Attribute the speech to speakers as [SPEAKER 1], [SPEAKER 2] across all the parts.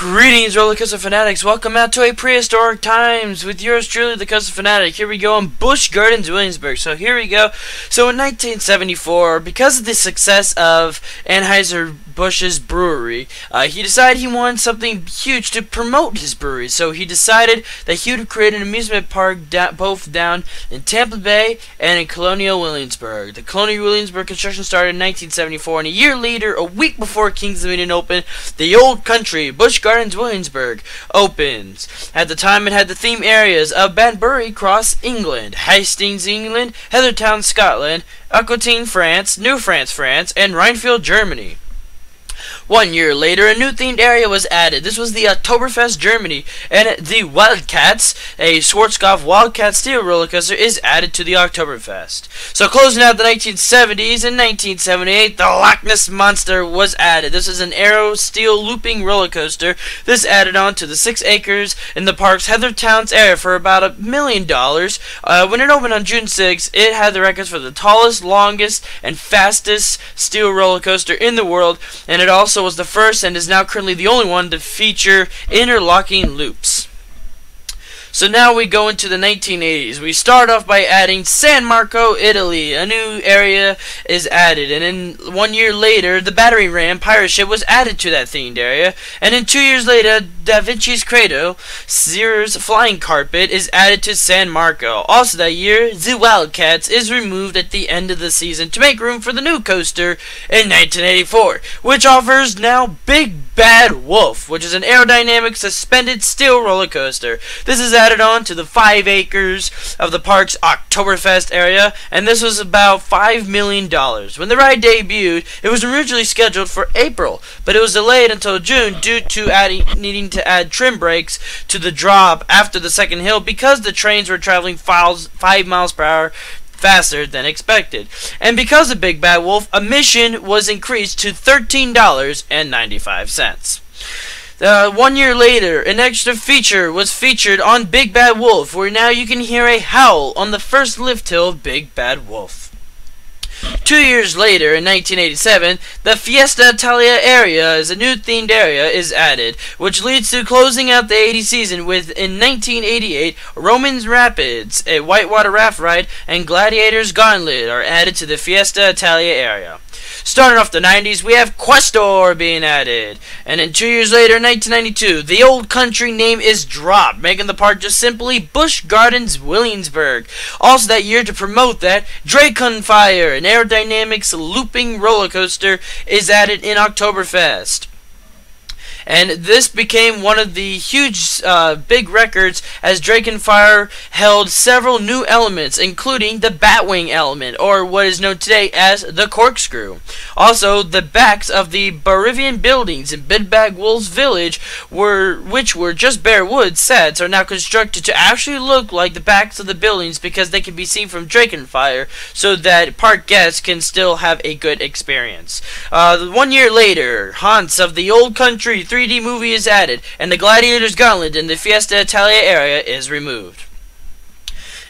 [SPEAKER 1] Greetings, roller coaster fanatics. Welcome out to a prehistoric times with yours truly, the Coaster Fanatic. Here we go on Busch Gardens Williamsburg. So here we go. So in 1974, because of the success of Anheuser-Busch's brewery, he decided he wanted something huge to promote his brewery. So he decided that he would create an amusement park both down in Tampa Bay and in Colonial Williamsburg. The Colonial Williamsburg construction started in 1974, and a year later, a week before Kings Dominion opened, the old country, Busch Gardens Williamsburg, opens. At the time, it had the theme areas of Banbury Cross, England, Hastings, England, Heathertown, Scotland, Aquitaine, France, New France, France, and Rheinfield, Germany. 1 year later, a new themed area was added. This was the Oktoberfest Germany, and the Wildcats, a Schwarzkopf Wildcat steel roller coaster, is added to the Oktoberfest. So closing out the 1970s, in 1978, the Loch Ness Monster was added. This is an aero steel looping roller coaster. This added on to the 6 acres in the park's Heathertown's area for about $1 million. When it opened on June 6, it had the records for the tallest, longest, and fastest steel roller coaster in the world, and it also was the first and is now currently the only one to feature interlocking loops. So now we go into the 1980s. We start off by adding San Marco, Italy. A new area is added, and then 1 year later, the Battery Ram pirate ship was added to that themed area, and then 2 years later, Da Vinci's Cradle, Sears Flying Carpet, is added to San Marco. Also that year, the Wildcats is removed at the end of the season to make room for the new coaster in 1984, which offers now Big Bad Wolf, which is an aerodynamic suspended steel roller coaster. This is added on to the 5 acres of the park's Oktoberfest area, and this was about $5 million. When the ride debuted, it was originally scheduled for April, but it was delayed until June due to needing to add trim brakes to the drop after the second hill because the trains were traveling 5 miles per hour faster than expected. And because of Big Bad Wolf, admission was increased to $13.95. 1 year later, an extra feature was featured on Big Bad Wolf, where now you can hear a howl on the first lift hill of Big Bad Wolf. 2 years later, in 1987, the Fiesta Italia area as a new themed area is added, which leads to closing out the 80 season with, in 1988, Romans Rapids, a whitewater raft ride, and Gladiator's Gauntlet are added to the Fiesta Italia area. Starting off the 90s, we have Questor being added. And then 2 years later, in 1992, the old country name is dropped, making the park just simply Busch Gardens Williamsburg. Also that year, to promote that, Fire, an aerodynamics looping roller coaster, is added in Oktoberfest. And this became one of the huge big records as Fire held several new elements, including the Batwing element, or what is known today as the corkscrew. Also, the backs of the Barivian buildings in Big Bad Wolf's village, which were just bare wood sets, are now constructed to actually look like the backs of the buildings because they can be seen from Fire, so that park guests can still have a good experience. 1 year later, Haunts of the Old Country 3D movie is added, and the Gladiator's Gauntlet in the Fiesta Italia area is removed.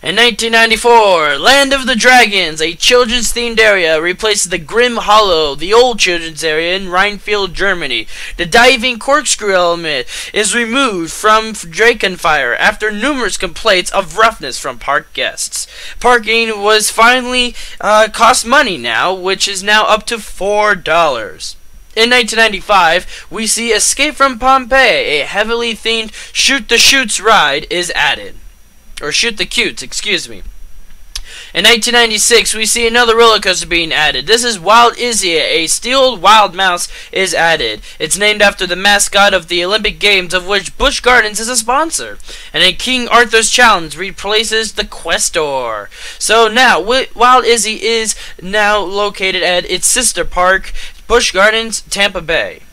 [SPEAKER 1] In 1994, Land of the Dragons, a children's themed area, replaces the Grim Hollow, the old children's area in Rheinfield, Germany. The diving corkscrew element is removed from Fire after numerous complaints of roughness from park guests. Parking was finally cost money now, which is now up to $4. In 1995, we see Escape from Pompeii, a heavily themed Shoot the Chutes ride, is added. Or Shoot the Cutes, excuse me. In 1996, we see another roller coaster being added. This is Wild Izzy, a steel wild mouse is added. It's named after the mascot of the Olympic Games, of which Busch Gardens is a sponsor. And a King Arthur's Challenge replaces the Questor. So now, Wild Izzy is now located at its sister park, Busch Gardens, Tampa Bay.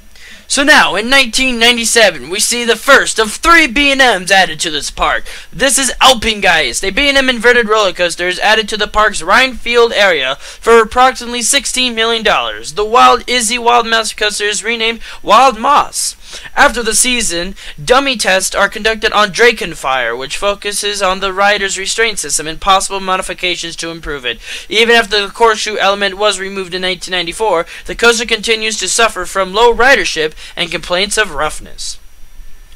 [SPEAKER 1] So now, in 1997, we see the first of 3 B&Ms added to this park. This is Alpengeist, a B&M inverted roller coaster is added to the park's Rheinfield area for approximately $16 million. The Wild Izzy Wild Mouse coaster is renamed Wild Moss. After the season, dummy tests are conducted on Fire, which focuses on the rider's restraint system and possible modifications to improve it. Even after the corkscrew element was removed in 1994, the coaster continues to suffer from low ridership and complaints of roughness.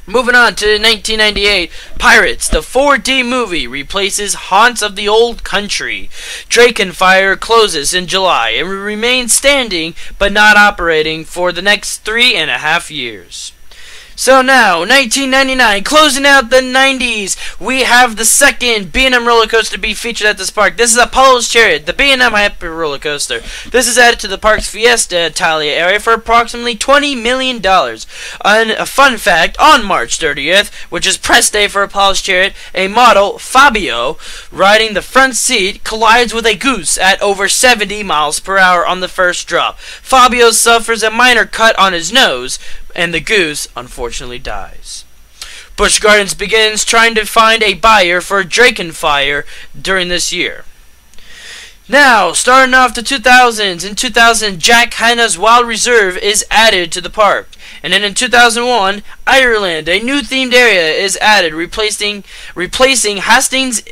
[SPEAKER 1] Moving on to 1998, Pirates, the 4D movie, replaces Haunts of the Old Country. Drakenfire closes in July and will remain standing but not operating for the next 3.5 years. So now, 1999, closing out the 90s, we have the second B&M roller coaster to be featured at this park. This is Apollo's Chariot, the B&M Hyper roller coaster. This is added to the park's Fiesta Italia area for approximately $20 million. And a fun fact, on March 30th, which is press day for Apollo's Chariot, a model, Fabio, riding the front seat, collides with a goose at over 70 miles per hour on the first drop. Fabio suffers a minor cut on his nose, and the goose unfortunately dies. Busch Gardens begins trying to find a buyer for Drakenfire during this year. Now, starting off the 2000s, in 2000, Jack Hanna's Wild Reserve is added to the park. And then in 2001, Ireland, a new themed area is added, replacing Hastings,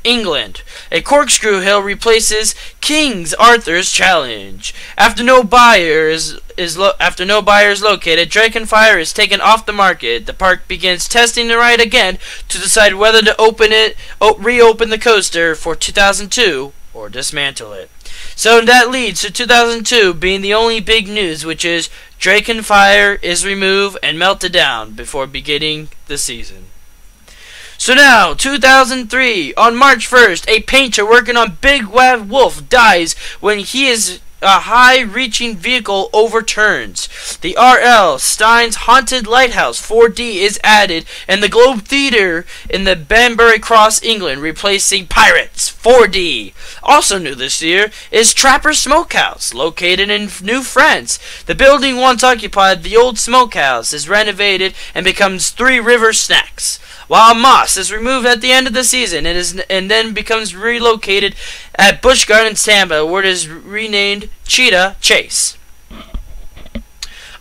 [SPEAKER 1] England. A corkscrew hill replaces King Arthur's Challenge. After no buyer is located, Drakenfire is taken off the market. The park begins testing the ride again to decide whether to reopen the coaster for 2002 or dismantle it. So that leads to 2002 being the only big news, which is Drakenfire is removed and melted down before beginning the season. So now, 2003, on March 1st, a painter working on Big Bad Wolf dies when a high-reaching vehicle overturns. The R.L. Stein's Haunted Lighthouse 4D is added, and the Globe Theatre in the Banbury Cross, England, replacing Pirates 4D. Also new this year is Trapper Smokehouse, located in New France. The building once occupied the old smokehouse is renovated and becomes Three River Snacks. While Moss is removed at the end of the season and then becomes relocated at Busch Gardens Tampa, where it is renamed Cheetah Chase.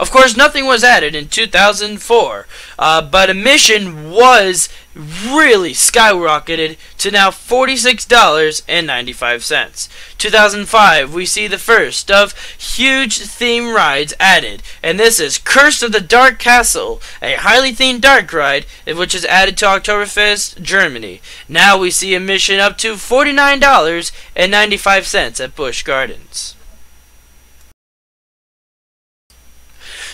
[SPEAKER 1] Of course, nothing was added in 2004, but admission was really skyrocketed to now $46.95. 2005, we see the first of huge theme rides added, and this is Curse of the Dark Castle, a highly themed dark ride, which is added to Oktoberfest, Germany. Now we see admission up to $49.95 at Busch Gardens.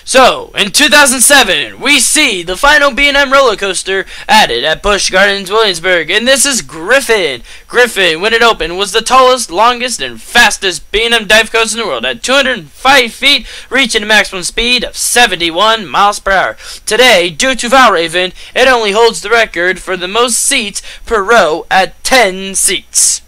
[SPEAKER 1] So, in 2007, we see the final B&M roller coaster added at Busch Gardens Williamsburg, and this is Griffin. Griffin, when it opened, was the tallest, longest, and fastest B&M dive coaster in the world at 205 feet, reaching a maximum speed of 71 miles per hour. Today, due to Valraven, it only holds the record for the most seats per row at 10 seats.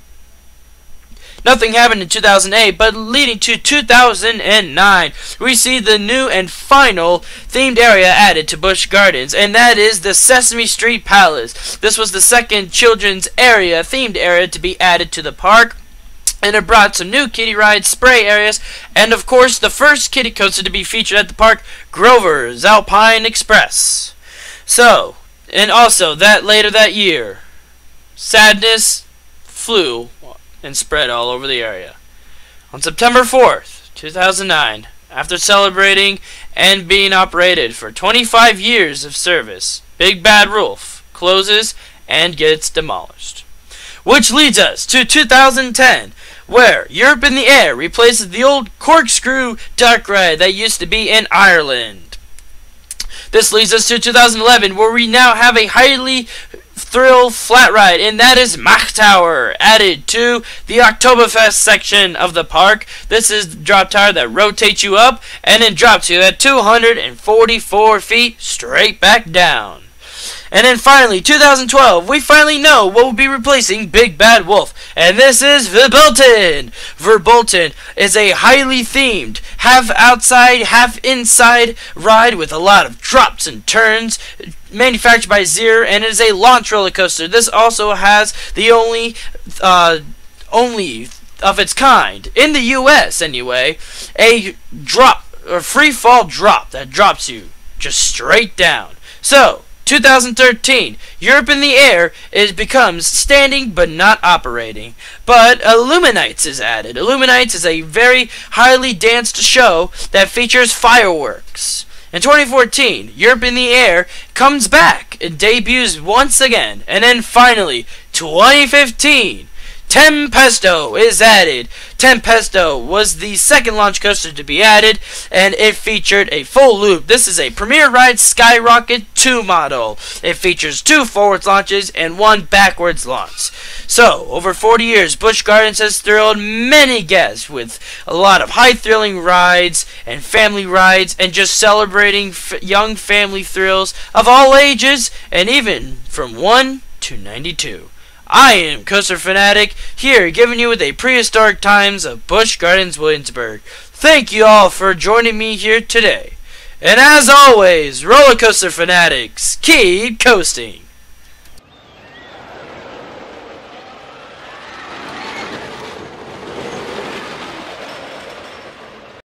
[SPEAKER 1] Nothing happened in 2008, but leading to 2009, we see the new and final themed area added to Busch Gardens, and that is the Sesame Street Palace. This was the second children's themed area to be added to the park, and it brought some new kiddie rides, spray areas, and of course the first kiddie coaster to be featured at the park, Grover's Alpine Express. So, and also that later that year, sadness flew and spread all over the area. On September 4th, 2009, after celebrating and being operated for 25 years of service, Big Bad Wolf closes and gets demolished. Which leads us to 2010, where Europe in the Air replaces the old corkscrew dark ride that used to be in Ireland. This leads us to 2011, where we now have a highly thrill flat ride, and that is Mach Tower, added to the Oktoberfest section of the park. This is the drop tower that rotates you up and then drops you at 244 feet straight back down. And then finally, 2012, we finally know what will be replacing Big Bad Wolf, and this is Verbolten. Verbolten is a highly themed, half outside, half inside ride with a lot of drops and turns, manufactured by Zier, and it is a launch roller coaster. This also has the only of its kind, in the U.S. anyway, a free fall drop that drops you just straight down. So, 2013, Europe in the Air becomes standing but not operating. But Illuminates is added. Illuminates is a very highly danced show that features fireworks. In 2014, Europe in the Air comes back and debuts once again. And then finally, 2015, Tempesto is added. Tempesto was the second launch coaster to be added, and it featured a full loop. This is a Premier Ride Skyrocket 2 model. It features 2 forwards launches and 1 backwards launch. So, over 40 years, Busch Gardens has thrilled many guests with a lot of high thrilling rides and family rides, and just celebrating young family thrills of all ages, and even from 1 to 92. I am Coaster Fanatic, here giving you with the prehistoric times of Busch Gardens Williamsburg. Thank you all for joining me here today. And as always, roller coaster fanatics, keep coasting.